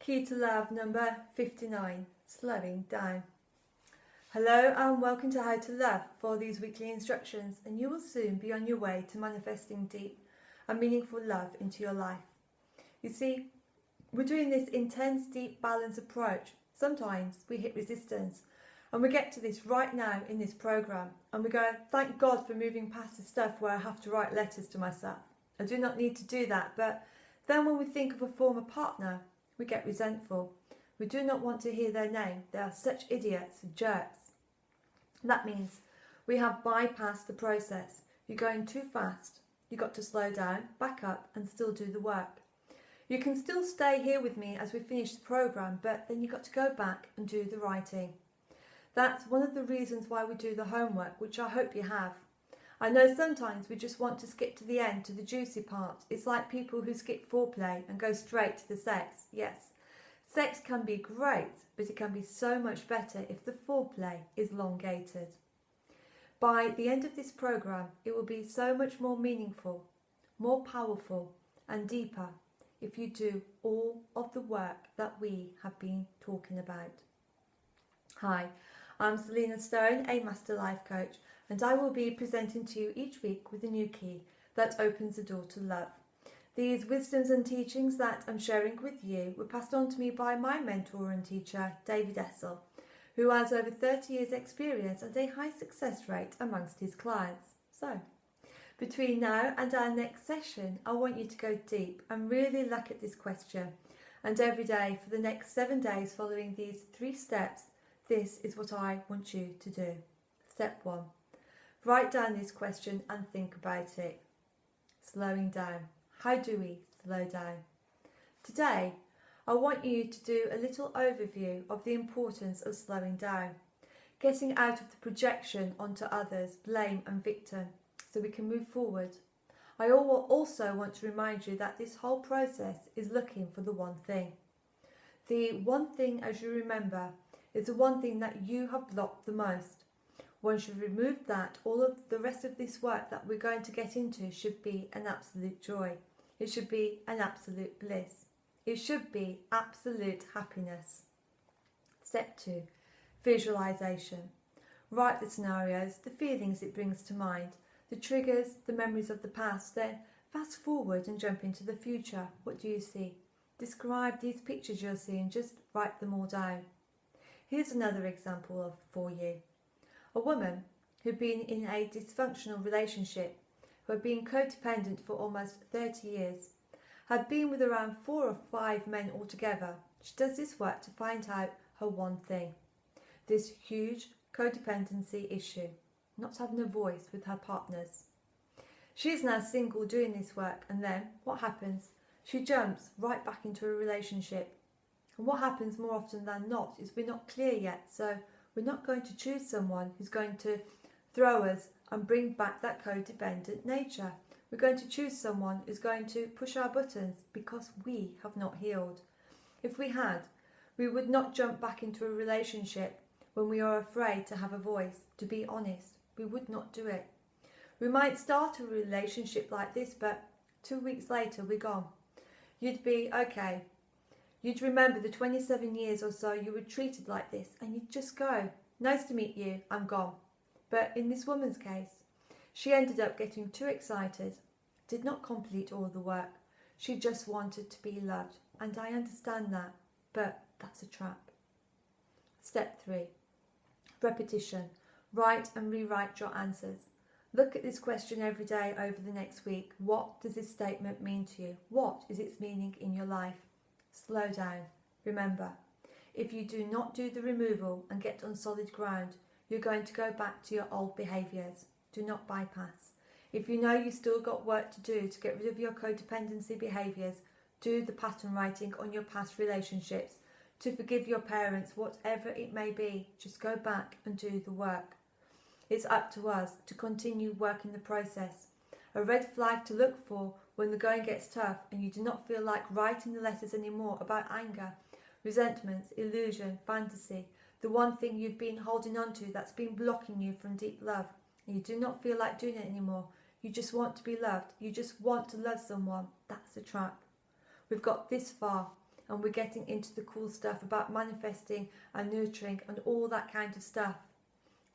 Key to Love number 59, Slowing Down. Hello and welcome to How to Love for these weekly instructions, and you will soon be on your way to manifesting deep and meaningful love into your life. You see, we're doing this intense, deep balance approach. Sometimes we hit resistance, and we get to this right now in this program, and we go, thank God for moving past the stuff where I have to write letters to myself. I do not need to do that. But then when we think of a former partner, we get resentful. We do not want to hear their name. They are such idiots and jerks. That means we have bypassed the process. You're going too fast. You've got to slow down, back up, and still do the work. You can still stay here with me as we finish the program, but then you've got to go back and do the writing. That's one of the reasons why we do the homework, which I hope you have. I know sometimes we just want to skip to the end, to the juicy part. It's like people who skip foreplay and go straight to the sex. Yes, sex can be great, but it can be so much better if the foreplay is elongated. By the end of this program, it will be so much more meaningful, more powerful and deeper if you do all of the work that we have been talking about. Hi, I'm Selina Stone, a Master Life Coach, and I will be presenting to you each week with a new key that opens the door to love. These wisdoms and teachings that I'm sharing with you were passed on to me by my mentor and teacher, David Essel, who has over 30 years experience and a high success rate amongst his clients. So, between now and our next session, I want you to go deep and really look at this question. And every day for the next 7 days following these 3 steps, this is what I want you to do. Step 1. Write down this question and think about it. Slowing down. How do we slow down? Today, I want you to do a little overview of the importance of slowing down, getting out of the projection onto others, blame and victim, so we can move forward. I also want to remind you that this whole process is looking for the one thing. The one thing, as you remember, is the one thing that you have blocked the most. Once you've removed that, all of the rest of this work that we're going to get into should be an absolute joy. It should be an absolute bliss. It should be absolute happiness. Step 2, visualization. Write the scenarios, the feelings it brings to mind, the triggers, the memories of the past. Then fast forward and jump into the future. What do you see? Describe these pictures you're seeing. Just write them all down. Here's another example for you. A woman who'd been in a dysfunctional relationship, who had been codependent for almost 30 years, had been with around 4 or 5 men altogether. She does this work to find out her one thing, this huge codependency issue, not having a voice with her partners. She is now single doing this work, and then what happens? She jumps right back into a relationship. And what happens more often than not is we're not clear yet, so we're not going to choose someone who's going to throw us and bring back that codependent nature. We're going to choose someone who's going to push our buttons because we have not healed. If we had, we would not jump back into a relationship when we are afraid to have a voice, to be honest. We would not do it. We might start a relationship like this, but 2 weeks later we're gone. You'd be okay. You'd remember the 27 years or so you were treated like this, and you'd just go, nice to meet you, I'm gone. But in this woman's case, she ended up getting too excited, did not complete all the work. She just wanted to be loved, and I understand that, but that's a trap. Step 3, repetition. Write and rewrite your answers. Look at this question every day over the next week. What does this statement mean to you? What is its meaning in your life? Slow down. Remember, if you do not do the removal and get on solid ground, you're going to go back to your old behaviours. Do not bypass. If you know you've still got work to do to get rid of your codependency behaviours, do the pattern writing on your past relationships, to forgive your parents, whatever it may be. Just go back and do the work. It's up to us to continue working the process. A red flag to look for when the going gets tough and you do not feel like writing the letters anymore about anger, resentments, illusion, fantasy, the one thing you've been holding on to that's been blocking you from deep love, and you do not feel like doing it anymore. You just want to be loved. You just want to love someone. That's a trap. We've got this far. and we're getting into the cool stuff about manifesting and nurturing and all that kind of stuff.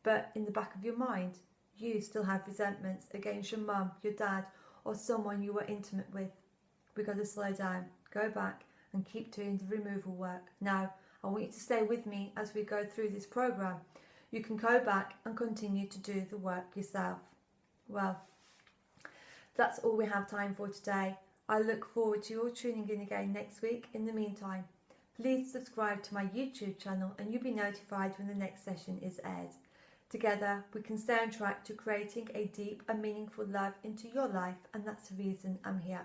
But in the back of your mind, you still have resentments against your mum, your dad, or someone you were intimate with. We've got to slow down, go back and keep doing the removal work. Now, I want you to stay with me as we go through this program. You can go back and continue to do the work yourself. Well, that's all we have time for today. I look forward to you all tuning in again next week. In the meantime, please subscribe to my YouTube channel and you'll be notified when the next session is aired. Together, we can stay on track to creating a deep and meaningful love into your life, and that's the reason I'm here.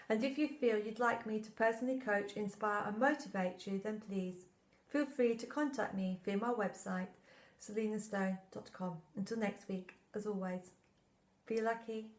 And if you feel you'd like me to personally coach, inspire and motivate you, then please feel free to contact me via my website, selinastone.com. Until next week, as always, be lucky.